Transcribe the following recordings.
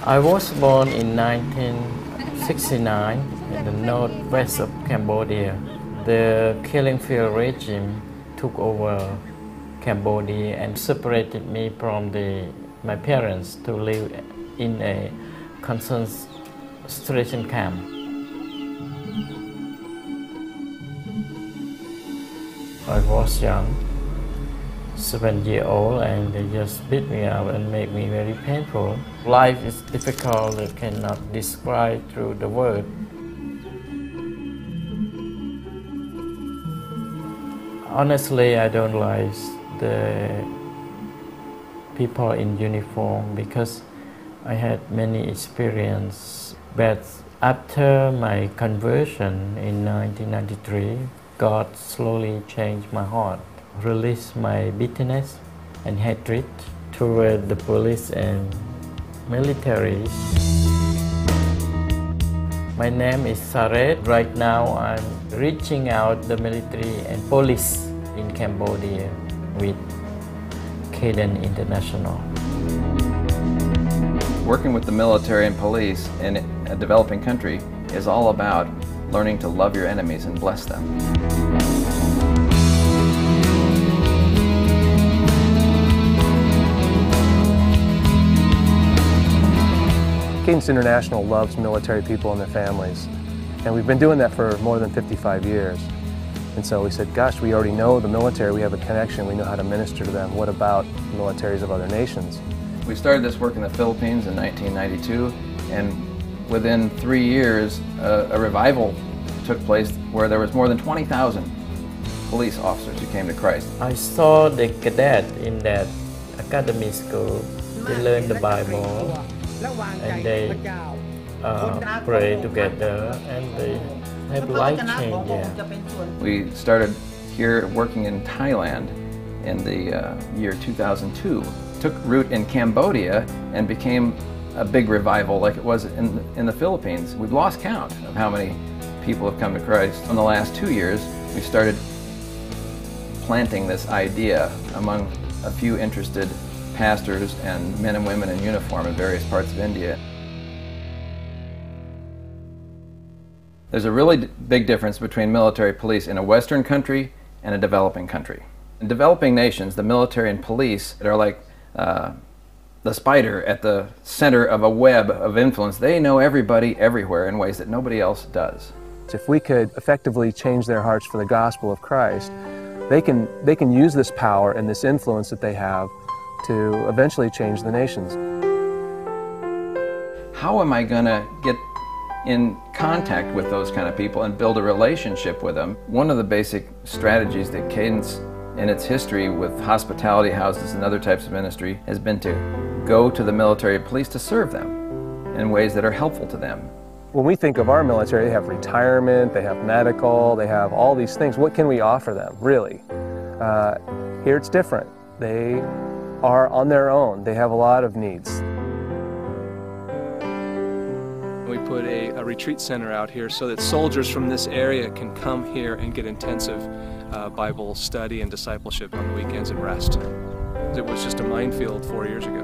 I was born in 1969 in the northwest of Cambodia. The killing field regime took over Cambodia and separated me from my parents to live in a concentration camp. I was young, 7-year-old, and they just beat me up and make me very painful. Life is difficult, I cannot describe through the word. Honestly, I don't like the people in uniform because I had many experiences. But after my conversion in 1993, God slowly changed my heart, released my bitterness and hatred toward the police and military. My name is Saret. Right now I'm reaching out the military and police in Cambodia with Cadence International. Working with the military and police in a developing country is all about learning to love your enemies and bless them. Cadence International loves military people and their families, and we've been doing that for more than 55 years. And so we said, gosh, we already know the military, we have a connection, we know how to minister to them. What about militaries of other nations? We started this work in the Philippines in 1992, and within 3 years, a revival took place where there was more than 20,000 police officers who came to Christ. I saw the cadet in that academy school. They learn the Bible and they pray together and they have life change. Yeah. We started here working in Thailand in the year 2002. Took root in Cambodia and became a big revival like it was in the Philippines. We've lost count of how many people have come to Christ. In the last 2 years, we started planting this idea among a few interested pastors and men and women in uniform in various parts of India. There's a really big difference between military police in a Western country and a developing country. In developing nations, the military and police are like the spider at the center of a web of influence. They know everybody everywhere in ways that nobody else does. If we could effectively change their hearts for the gospel of Christ, they can use this power and this influence that they have to eventually change the nations. How am I going to get in contact with those kind of people and build a relationship with them? One of the basic strategies that Cadence in its history with hospitality houses and other types of ministry has been to go to the military and police to serve them in ways that are helpful to them. When we think of our military, they have retirement, they have medical, they have all these things. What can we offer them, really? Here it's different. They are on their own. They have a lot of needs. We put a retreat center out here so that soldiers from this area can come here and get intensive Bible study and discipleship on the weekends and rest. It was just a minefield 4 years ago.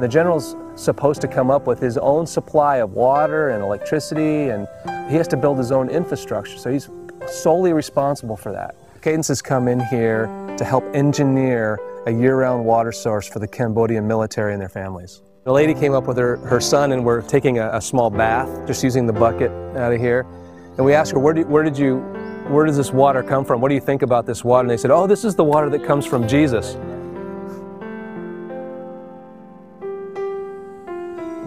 The general's supposed to come up with his own supply of water and electricity, and he has to build his own infrastructure, so he's solely responsible for that. Cadence has come in here to help engineer a year-round water source for the Cambodian military and their families. The lady came up with her son, and we're taking a small bath, just using the bucket out of here. And we asked her, where does this water come from? What do you think about this water? And they said, oh, this is the water that comes from Jesus.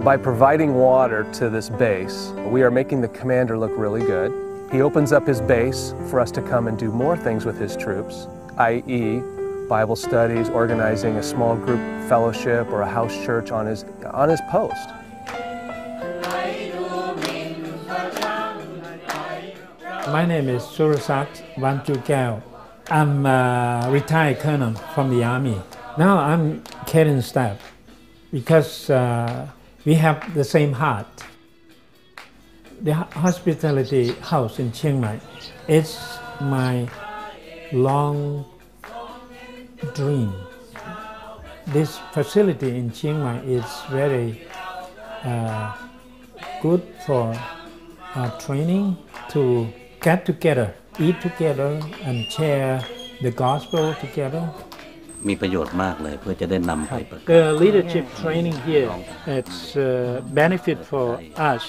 By providing water to this base, we are making the commander look really good. He opens up his base for us to come and do more things with his troops, i.e. Bible studies, organizing a small group fellowship or a house church on his post. My name is Surasat Wanchukau. I'm a retired colonel from the Army. Now I'm Cadence staff because we have the same heart. The hospitality house in Chiang Mai is my long dream This facility in Chiang Mai is very good for training to get together, eat together, and share the gospel together. มีประโยชน์มากเลยเพื่อจะได้นำไปประกาศ The leadership training here, it's benefit for us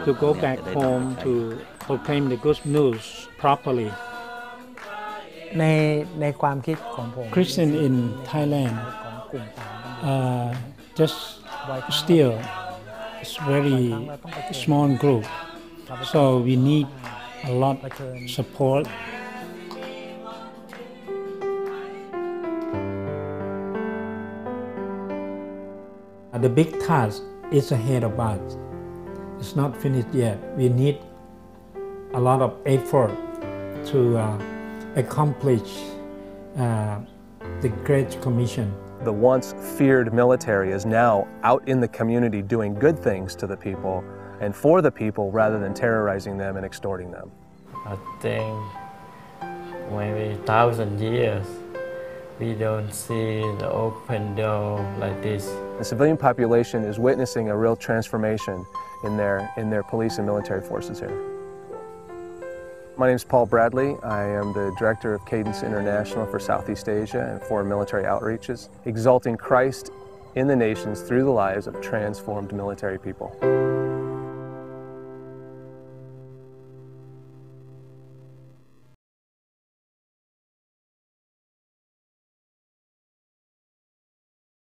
to go back home to proclaim the good news properly. ในความคิดของผม Christian in Thailand ของกลุ่มต่าง just still it's very small group, so we need a lot support. The big task is ahead of us. It's not finished yet. We need a lot of effort to accomplish the Great Commission. The once feared military is now out in the community doing good things to the people and for the people rather than terrorizing them and extorting them. I think maybe 1,000 years we don't see the open door like this. The civilian population is witnessing a real transformation in their police and military forces here. My name is Paul Bradley. I am the director of Cadence International for Southeast Asia and foreign military outreaches, exalting Christ in the nations through the lives of transformed military people.